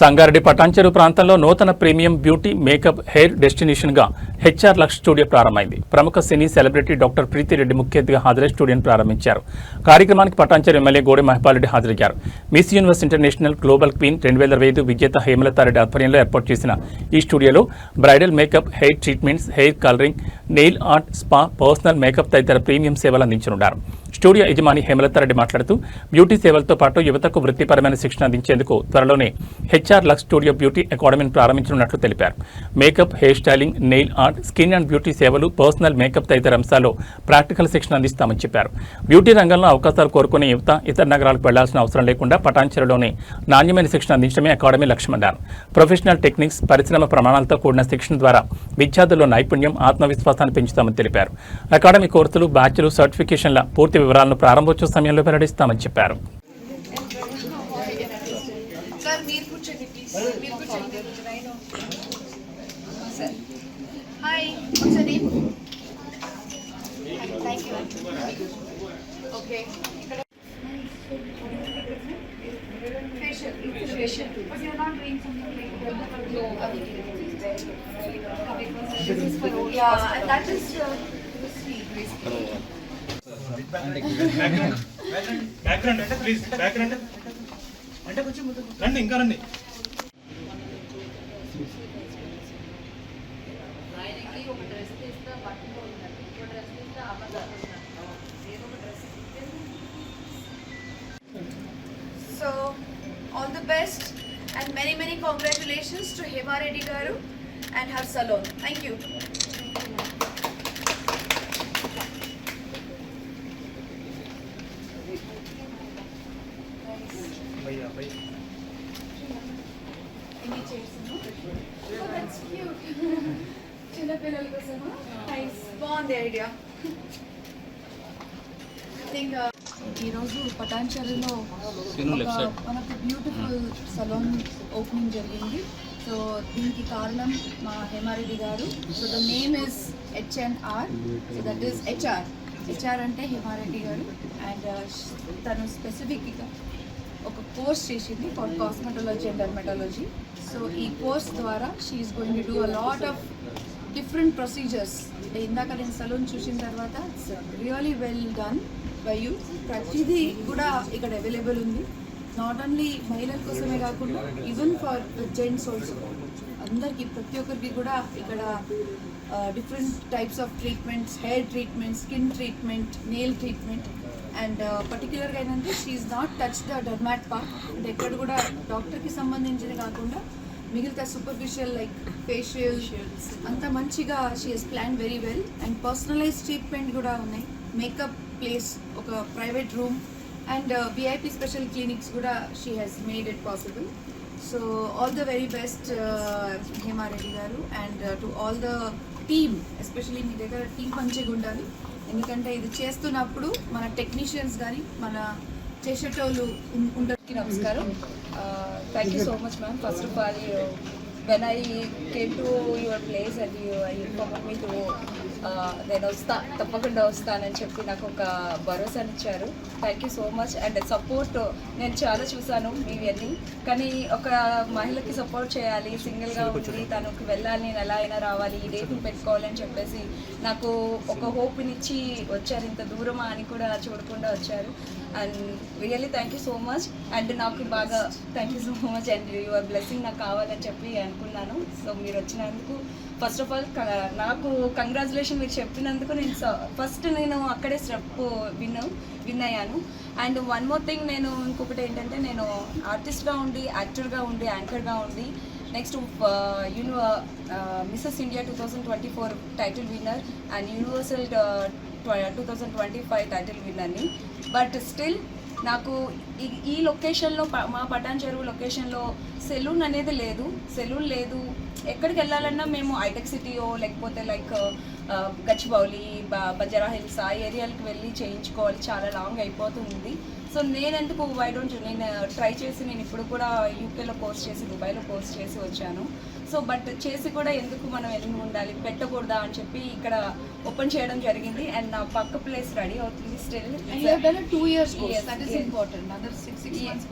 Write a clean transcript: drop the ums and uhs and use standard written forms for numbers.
సంగారెడ్డి పటాన్చెరు ప్రాంతంలో నూతన premium beauty makeup hair destination గా హెచ్ఆర్ లక్స్ స్టూడియో ప్రారంభమైంది. ప్రముఖ సినీ సెలబ్రిటీ డాక్టర్ ప్రీతిరెడ్డి ముఖ్య అతిథిగా హాజరై స్టూడియోను ప్రారంభించారు. కార్యక్రమానికి పటాన్చెరు ఎమ్మెల్యే గోడె మహిపాల్ రెడ్డి హాజరయ్యారు. Miss universe international global queen 2025 విజేత హేమలతారెడ్డి ఆధ్వర్యంలో ఏర్పాటు చేసిన ఈ స్టూడియోలో bridal makeup, hair treatments, hair colouring, nail art, spa, personal makeup తదితర ప్రీమియం సేవలు అందించనున్నారు. స్టూడియో యజమాని హేమలతారెడ్డి మాట్లాడుతూ బ్యూటీ సేవలతో పాటు యువతకు వృత్తిపరమైన శిక్షణ అందించేందుకు త్వరలోనే హెచ్ఆర్ లక్స్ స్టూడియో బ్యూటీ అకాడమీని ప్రారంభించనున్నట్లు తెలిపారు. Makeup, hair styling, nail art, skin and beauty సేవలు, పర్సనల్ మేకప్ తదితర అంశాల్లో ప్రాక్టికల్ శిక్షణ అందిస్తామని చెప్పారు. బ్యూటీ రంగంలో అవకాశాలు కోరుకునే యువత ఇతర నగరాలకు వెళ్లాల్సిన అవసరం లేకుండా పటాన్చెరులోనే నాణ్యమైన శిక్షణ అందించడమే అకాడమీ లక్ష్యమన్నారు. ప్రొఫెషనల్ టెక్నిక్స్, పరిశ్రమ ప్రమాణాలతో కూడిన శిక్షణ ద్వారా విద్యార్థుల్లో నైపుణ్యం, ఆత్మవిశ్వాసాన్ని పెంచుతామని తెలిపారు. అకాడమీ కోర్సులు, బ్యాచ్లు, సర్టిఫికేషన్ల పూర్తి వివరాలను ప్రారంభోత్సవ సమయంలో వెల్లడిస్తామని చెప్పారు. Hi, what's your name? Thank you. Okay. Facial. But you're not doing something like no. This is for yeah, and that is sweet basically. Background అంటే ప్లీజ్ బ్యాక్గ్రౌండ్ అంటే కొంచెం రండి ఇంకా రండి. So all the best and many congratulations to Hema Reddy garu and her salon. Thank you. Any chairs? Oh, that's cute. Chilla pillal kosama. Nice. Bond idea. I think ఈరోజు పటాన్చెరులో one of the beautiful salon opening జరిగింది. So దీనికి కారణం మా హేమారెడ్డి గారు. So the name is HNR. So that is HR అంటే హేమారెడ్డి గారు. And తను స్పెసిఫిక్గా ఒక కోర్స్ చేసింది for cosmetology and dermatology. So ఈ కోర్స్ ద్వారా she is going to do a lot of different procedures. ఇందాక నేను సలూన్ చూసిన తర్వాత it's really well done by you. ప్రతిదీ కూడా ఇక్కడ అవైలబుల్ ఉంది. నాట్ ఓన్లీ మహిళల కోసమే కాకుండా ఈవెన్ ఫర్ జెంట్స్ ఆల్సో అందరికీ ప్రతి ఒక్కరికి కూడా ఇక్కడ different types of treatments, hair treatment, skin treatment, nail treatment. And పర్టికులర్గా ఏంటంటే she is not touch the derma part. అంటే ఎక్కడ కూడా డాక్టర్కి సంబంధించింది కాకుండా మిగతా సూపర్ఫిషియల్ లైక్ ఫేషియల్ అంతా మంచిగా she has plan very well. And personalize treatment కూడా ఉన్నాయి. మేకప్ ప్లేస్, ఒక private room and VIP special clinics కూడా she has made it possible. So all the very best Hema Reddy గారు. And to all the team, especially మీ దగ్గర team మంచిగా ఉండాలి. ఎందుకంటే ఇది చేస్తున్నప్పుడు మన టెక్నీషియన్స్ కానీ మన చేసేటోళ్ళు ఉండడానికి నమస్కారం. Thank you so much, ma'am. First of all, when I came to your place and you informed me to నేను తప్పకుండా వస్తానని చెప్పి నాకు ఒక భరోసాని ఇచ్చారు. Thank you so much. And support నేను చాలా చూశాను మీవన్నీ, కానీ ఒక మహిళకి సపోర్ట్ చేయాలి, సింగిల్గా ఉండి తనకు వెళ్ళాలి, నేను ఎలా అయినా రావాలి, ఈ డేట్ని పెట్టుకోవాలని చెప్పేసి నాకు ఒక హోప్నిచ్చి వచ్చారు. ఇంత దూరమా అని కూడా చూడకుండా వచ్చారు. And really thank you so much. And నాకు బాగా thank you so much. And your blessing నాకు కావాలని చెప్పి అనుకున్నాను. సో మీరు వచ్చినందుకు ఫస్ట్ ఆఫ్ ఆల్ నాకు కంగ్రాచులేషన్. మీరు చెప్పినందుకు నేను అక్కడే స్టెప్ విన్ అయ్యాను. అండ్ వన్ మోర్ థింగ్, నేను ఇంకొకటి ఏంటంటే నేను ఆర్టిస్ట్గా ఉండి, యాక్టర్గా ఉండి, యాంకర్గా ఉండి, next Mrs India 2024 title winner and universal 2025 title విన్నర్ని. బట్ స్టిల్ నాకు ఈ లొకేషన్లో, మా పటాన్చెరు లొకేషన్లో సెలూన్ అనేది లేదు. ఎక్కడికి వెళ్ళాలన్నా మేము హైటెక్ సిటీయో లేకపోతే లైక్ గచ్చిబౌలి, బంజారా హిల్స్ ఆ ఏరియాలకు వెళ్ళి చేయించుకోవాలి, చాలా లాంగ్ అయిపోతుంది. సో నేనెందుకు నేను ట్రై చేసి, నేను ఇప్పుడు కూడా యూకేలో కోర్స్ చేసి, దుబాయ్లో కోర్స్ చేసి వచ్చాను. సో బట్ చేసి కూడా ఎందుకు మనం వెళ్ళి ఉండాలి, పెట్టకూడదా అని చెప్పి ఇక్కడ ఓపెన్ చేయడం జరిగింది. అండ్ నా పక్క ప్లేస్ రెడీ అవుతుంది still. 2 years course. That is important. Another 6 months.